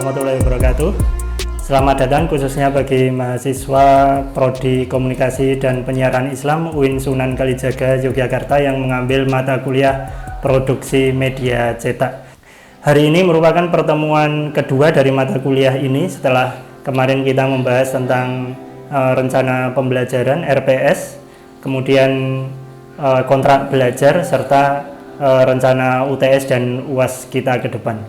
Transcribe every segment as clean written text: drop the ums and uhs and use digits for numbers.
warahmatullahi wabarakatuh. Selamat datang khususnya bagi mahasiswa Prodi Komunikasi dan Penyiaran Islam UIN Sunan Kalijaga Yogyakarta yang mengambil mata kuliah Produksi Media Cetak. Hari ini merupakan pertemuan kedua dari mata kuliah ini setelah kemarin kita membahas tentang rencana pembelajaran RPS, kemudian kontrak belajar serta rencana UTS dan UAS kita ke depan.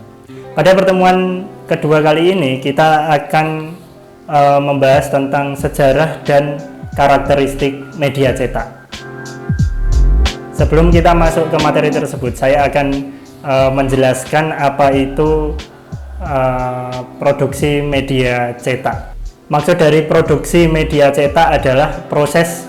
Pada pertemuan kedua kali ini kita akan membahas tentang sejarah dan karakteristik media cetak. Sebelum kita masuk ke materi tersebut, saya akan menjelaskan apa itu produksi media cetak. Maksud dari produksi media cetak adalah proses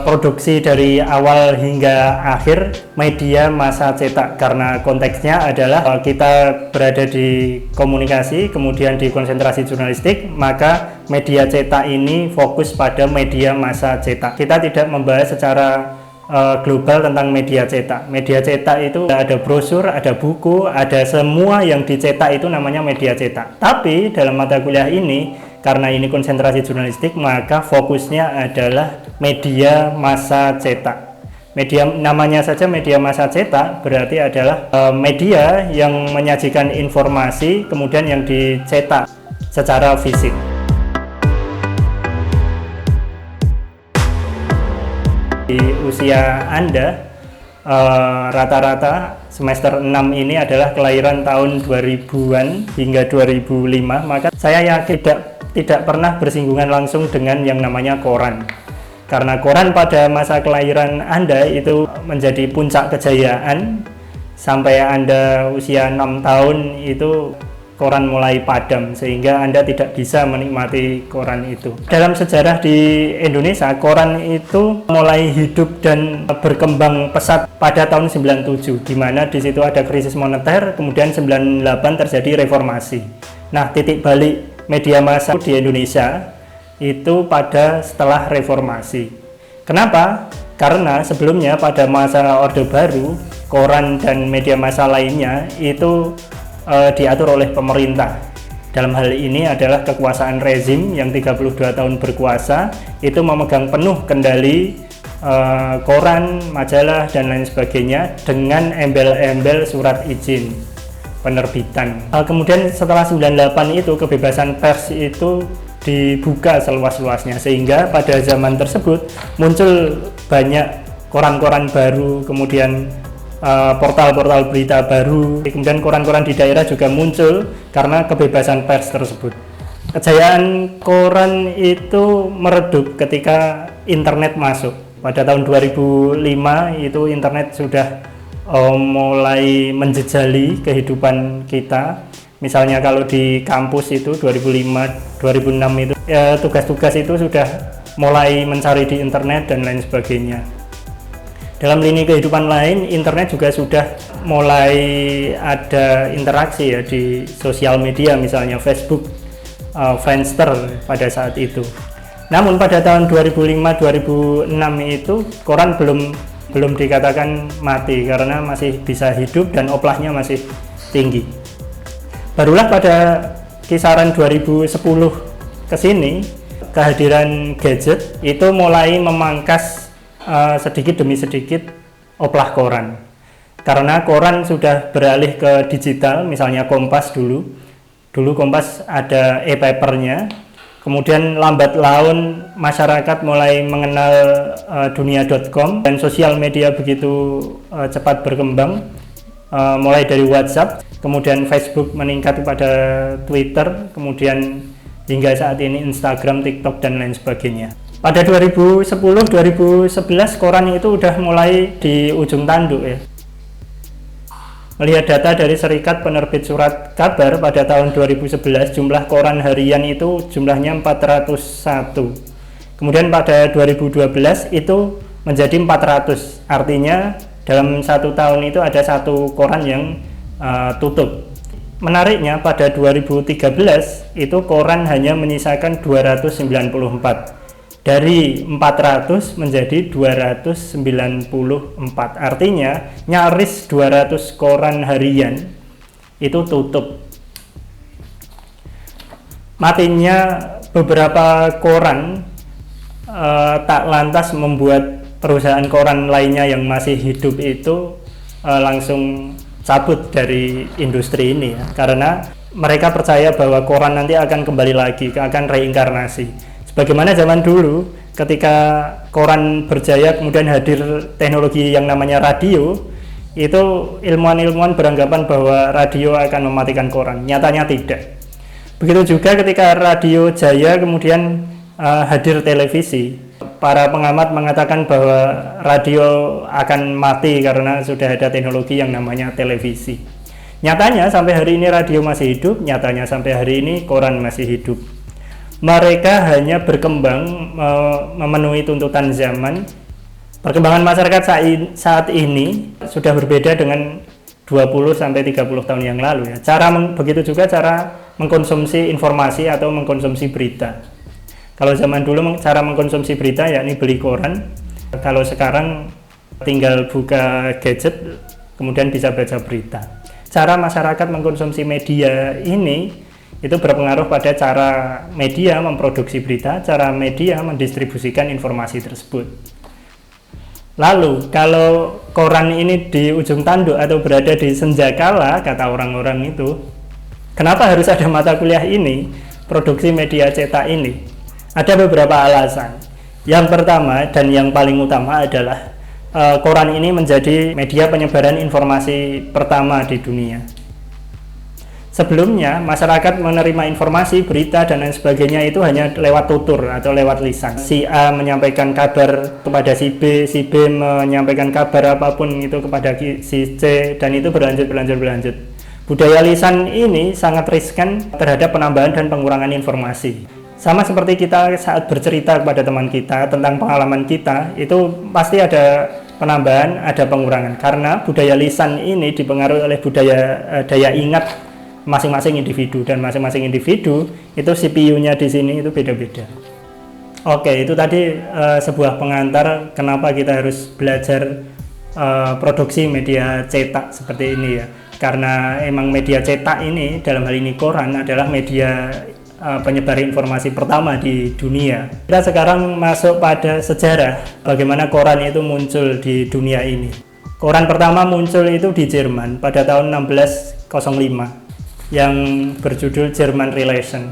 produksi dari awal hingga akhir media massa cetak, karena konteksnya adalah kita berada di komunikasi kemudian di konsentrasi jurnalistik, maka media cetak ini fokus pada media massa cetak. Kita tidak membahas secara global tentang media cetak. Media cetak itu ada brosur, ada buku, ada semua yang dicetak itu namanya media cetak. Tapi dalam mata kuliah ini, karena ini konsentrasi jurnalistik, maka fokusnya adalah media massa cetak. Media namanya saja media massa cetak berarti adalah media yang menyajikan informasi kemudian yang dicetak secara fisik. Di usia Anda rata-rata semester 6 ini adalah kelahiran tahun 2000-an hingga 2005, maka saya yakin tidak pernah bersinggungan langsung dengan yang namanya koran. Karena koran pada masa kelahiran Anda itu menjadi puncak kejayaan. Sampai Anda usia 6 tahun itu koran mulai padam, sehingga Anda tidak bisa menikmati koran itu. Dalam sejarah di Indonesia, koran itu mulai hidup dan berkembang pesat pada tahun 97, di mana di situ ada krisis moneter, kemudian 98 terjadi reformasi. Nah, titik balik media massa di Indonesia itu pada setelah reformasi. Kenapa? Karena sebelumnya pada masa Orde Baru, koran dan media massa lainnya itu diatur oleh pemerintah. Dalam hal ini adalah kekuasaan rezim yang 32 tahun berkuasa, itu memegang penuh kendali koran, majalah, dan lain sebagainya dengan embel-embel surat izin penerbitan. Kemudian setelah 98 itu kebebasan pers itu dibuka seluas-luasnya, sehingga pada zaman tersebut muncul banyak koran-koran baru, kemudian portal-portal berita baru, kemudian koran-koran di daerah juga muncul karena kebebasan pers tersebut. Kejayaan koran itu meredup ketika internet masuk. Pada tahun 2005 itu internet sudah mulai menjejali kehidupan kita. Misalnya kalau di kampus itu 2005, 2006 itu tugas-tugas itu sudah mulai mencari di internet dan lain sebagainya. Dalam lini kehidupan lain, internet juga sudah mulai ada interaksi ya di sosial media, misalnya Facebook, Friendster pada saat itu. Namun pada tahun 2005-2006 itu koran belum dikatakan mati karena masih bisa hidup dan oplahnya masih tinggi. Barulah pada kisaran 2010 ke sini, kehadiran gadget itu mulai memangkas sedikit demi sedikit oplah koran. Karena koran sudah beralih ke digital, misalnya Kompas dulu Kompas ada e-papernya. Kemudian lambat laun masyarakat mulai mengenal dunia.com dan sosial media begitu cepat berkembang, mulai dari WhatsApp, kemudian Facebook meningkat pada Twitter, kemudian hingga saat ini Instagram, TikTok, dan lain sebagainya. Pada 2010-2011 koran itu udah mulai di ujung tanduk ya. Melihat data dari Serikat Penerbit Surat Kabar pada tahun 2011, jumlah koran harian itu jumlahnya 401. Kemudian pada 2012 itu menjadi 400. Artinya dalam satu tahun itu ada satu koran yang tutup. Menariknya pada 2013 itu koran hanya menyisakan 294. Dari 400 menjadi 294, artinya nyaris 200 koran harian itu tutup. matinya beberapa koran tak lantas membuat perusahaan koran lainnya yang masih hidup itu langsung cabut dari industri ini ya. Karena mereka percaya bahwa koran nanti akan kembali lagi, akan reinkarnasi. Sebagaimana zaman dulu ketika koran berjaya kemudian hadir teknologi yang namanya radio, itu ilmuwan-ilmuwan beranggapan bahwa radio akan mematikan koran. Nyatanya tidak. Begitu juga ketika radio jaya kemudian hadir televisi. Para pengamat mengatakan bahwa radio akan mati karena sudah ada teknologi yang namanya televisi. Nyatanya sampai hari ini radio masih hidup, nyatanya sampai hari ini koran masih hidup. Mereka hanya berkembang memenuhi tuntutan zaman. Perkembangan masyarakat saat ini sudah berbeda dengan 20-30 tahun yang lalu ya. Begitu juga cara mengkonsumsi informasi atau mengkonsumsi berita. Kalau zaman dulu cara mengkonsumsi berita yakni beli koran. Kalau sekarang tinggal buka gadget kemudian bisa baca berita. Cara masyarakat mengkonsumsi media ini itu berpengaruh pada cara media memproduksi berita, cara media mendistribusikan informasi tersebut. Lalu kalau koran ini di ujung tanduk atau berada di senjakala, kata orang-orang itu, kenapa harus ada mata kuliah ini, produksi media cetak ini? Ada beberapa alasan. Yang pertama dan yang paling utama adalah koran ini menjadi media penyebaran informasi pertama di dunia. Sebelumnya masyarakat menerima informasi, berita dan lain sebagainya itu hanya lewat tutur atau lewat lisan. Si A menyampaikan kabar kepada si B menyampaikan kabar apapun itu kepada si C, dan itu berlanjut. Budaya lisan ini sangat riskan terhadap penambahan dan pengurangan informasi. Sama seperti kita saat bercerita kepada teman kita tentang pengalaman kita, itu pasti ada penambahan, ada pengurangan. Karena budaya lisan ini dipengaruhi oleh daya ingat masing-masing individu, dan masing-masing individu itu CPU-nya di sini itu beda-beda. Oke, itu tadi sebuah pengantar kenapa kita harus belajar produksi media cetak seperti ini ya. Karena emang media cetak ini, dalam hal ini koran, adalah media penyebar informasi pertama di dunia. Kita sekarang masuk pada sejarah bagaimana koran itu muncul di dunia ini. Koran pertama muncul itu di Jerman pada tahun 1605 yang berjudul German Relation.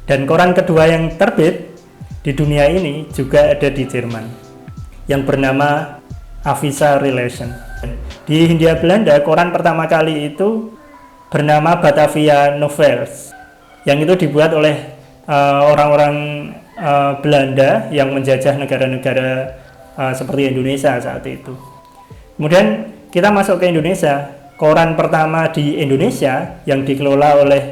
Dan koran kedua yang terbit di dunia ini juga ada di Jerman yang bernama Avisa Relation. Di Hindia Belanda koran pertama kali itu bernama Batavia Novels, yang itu dibuat oleh orang-orang Belanda yang menjajah negara-negara seperti Indonesia saat itu. Kemudian kita masuk ke Indonesia. Koran pertama di Indonesia yang dikelola oleh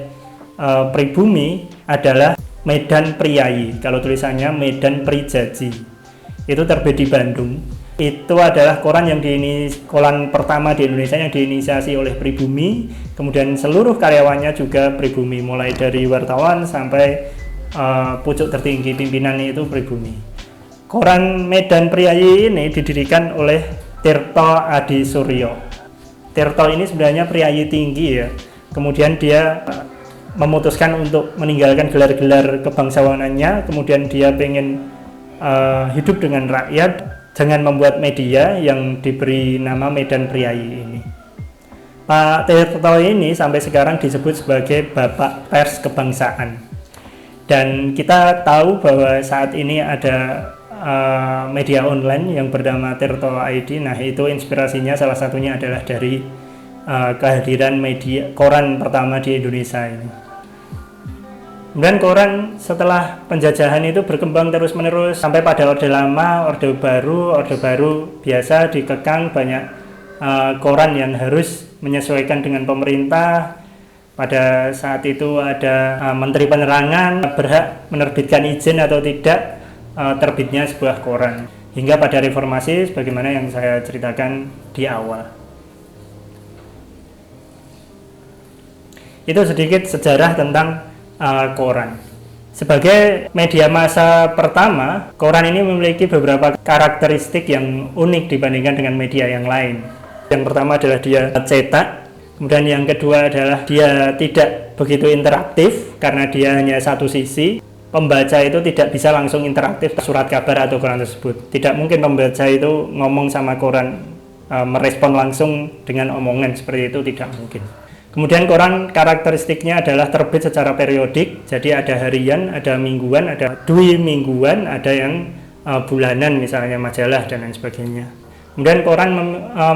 pribumi adalah Medan Priayi. Kalau tulisannya Medan Prijaji. Itu terbit di Bandung. Itu adalah koran koran pertama di Indonesia yang diinisiasi oleh pribumi, kemudian seluruh karyawannya juga pribumi, mulai dari wartawan sampai pucuk tertinggi pimpinannya itu pribumi. Koran Medan Priayi ini didirikan oleh Tirto Adi Suryo. Tirto ini sebenarnya priayi tinggi ya, kemudian dia memutuskan untuk meninggalkan gelar-gelar kebangsawanannya, kemudian dia pengen hidup dengan rakyat dengan membuat media yang diberi nama Medan Priayi ini. Pak Tirto ini sampai sekarang disebut sebagai Bapak Pers Kebangsaan. Dan kita tahu bahwa saat ini ada media online yang bernama Tirto ID. Nah, itu inspirasinya salah satunya adalah dari kehadiran media koran pertama di Indonesia ini. Kemudian koran setelah penjajahan itu berkembang terus-menerus sampai pada Orde Lama, Orde Baru biasa dikekang banyak koran yang harus menyesuaikan dengan pemerintah. Pada saat itu ada Menteri Penerangan berhak menerbitkan izin atau tidak terbitnya sebuah koran. Hingga pada reformasi sebagaimana yang saya ceritakan di awal. Itu sedikit sejarah tentang koran. Sebagai media massa pertama, koran ini memiliki beberapa karakteristik yang unik dibandingkan dengan media yang lain. Yang pertama adalah dia cetak, kemudian yang kedua adalah dia tidak begitu interaktif, karena dia hanya satu sisi. Pembaca itu tidak bisa langsung interaktif surat kabar atau koran tersebut. Tidak mungkin pembaca itu ngomong sama koran, merespon langsung dengan omongan seperti itu, tidak mungkin. Kemudian koran karakteristiknya adalah terbit secara periodik, jadi ada harian, ada mingguan, ada dwi mingguan, ada yang bulanan misalnya majalah dan lain sebagainya. Kemudian koran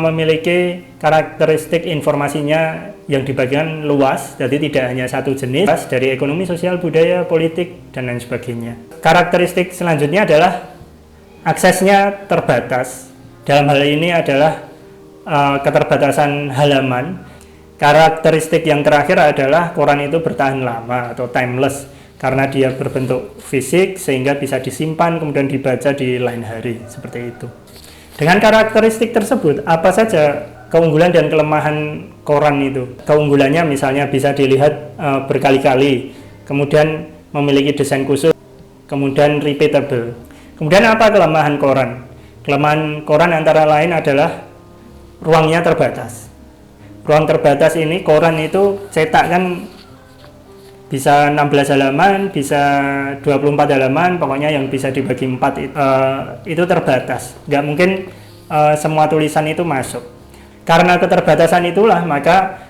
memiliki karakteristik informasinya yang dibagikan luas, jadi tidak hanya satu jenis, dari ekonomi, sosial, budaya, politik, dan lain sebagainya. Karakteristik selanjutnya adalah aksesnya terbatas. Dalam hal ini adalah keterbatasan halaman. Karakteristik yang terakhir adalah koran itu bertahan lama atau timeless, karena dia berbentuk fisik sehingga bisa disimpan kemudian dibaca di lain hari, seperti itu. Dengan karakteristik tersebut, apa saja keunggulan dan kelemahan koran itu? Keunggulannya misalnya bisa dilihat berkali-kali, kemudian memiliki desain khusus, kemudian repeatable. Kemudian apa kelemahan koran? Kelemahan koran antara lain adalah ruangnya terbatas. Ruang terbatas ini, koran itu cetak kan bisa 16 halaman, bisa 24 halaman, pokoknya yang bisa dibagi 4 itu terbatas. Nggak mungkin semua tulisan itu masuk. Karena keterbatasan itulah, maka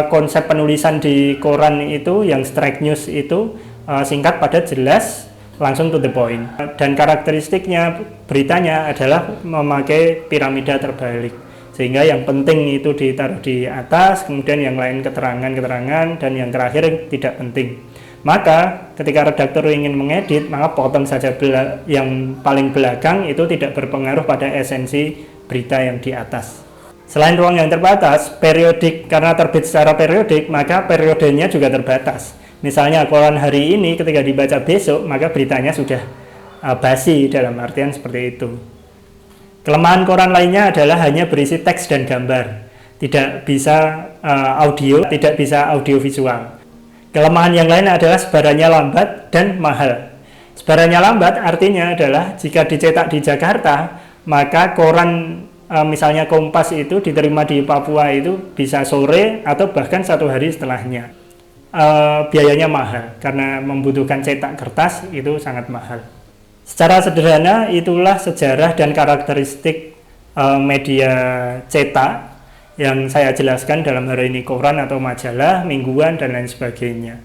konsep penulisan di koran itu, yang strike news itu singkat, padat, jelas, langsung to the point. Dan karakteristiknya, beritanya adalah memakai piramida terbalik. Sehingga yang penting itu ditaruh di atas, kemudian yang lain keterangan-keterangan, dan yang terakhir tidak penting. Maka ketika redaktur ingin mengedit, maka potong saja yang paling belakang, itu tidak berpengaruh pada esensi berita yang di atas. Selain ruang yang terbatas, periodik, karena terbit secara periodik, maka periodenya juga terbatas. Misalnya koran hari ini ketika dibaca besok, maka beritanya sudah basi, dalam artian seperti itu. Kelemahan koran lainnya adalah hanya berisi teks dan gambar, tidak bisa audio, tidak bisa audiovisual. Kelemahan yang lain adalah sebarannya lambat dan mahal. Sebarannya lambat artinya adalah jika dicetak di Jakarta, maka koran misalnya Kompas itu diterima di Papua itu bisa sore atau bahkan 1 hari setelahnya. Biayanya mahal karena membutuhkan cetak kertas, itu sangat mahal. Secara sederhana, itulah sejarah dan karakteristik media cetak yang saya jelaskan dalam hari ini, koran atau majalah, mingguan, dan lain sebagainya.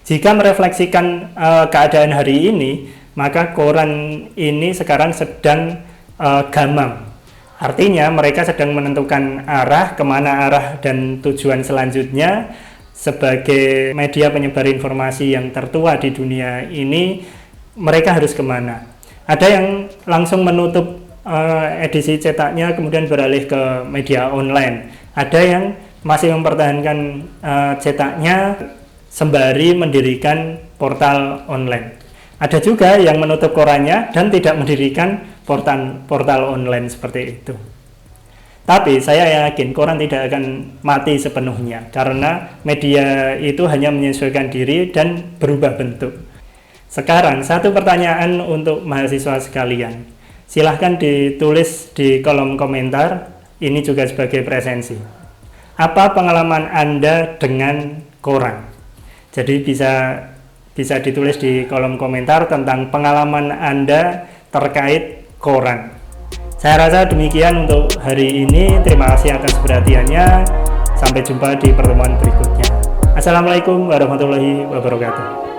Jika merefleksikan keadaan hari ini, maka koran ini sekarang sedang gamang. Artinya mereka sedang menentukan arah, kemana arah dan tujuan selanjutnya. Sebagai media penyebar informasi yang tertua di dunia ini, mereka harus kemana? Ada yang langsung menutup edisi cetaknya kemudian beralih ke media online. Ada yang masih mempertahankan cetaknya sembari mendirikan portal online. Ada juga yang menutup korannya dan tidak mendirikan portal online seperti itu. Tapi saya yakin koran tidak akan mati sepenuhnya, karena media itu hanya menyesuaikan diri dan berubah bentuk. Sekarang, satu pertanyaan untuk mahasiswa sekalian. Silahkan ditulis di kolom komentar, ini juga sebagai presensi. Apa pengalaman Anda dengan koran? Jadi bisa ditulis di kolom komentar tentang pengalaman Anda terkait koran. Saya rasa demikian untuk hari ini. Terima kasih atas perhatiannya. Sampai jumpa di pertemuan berikutnya. Assalamualaikum warahmatullahi wabarakatuh.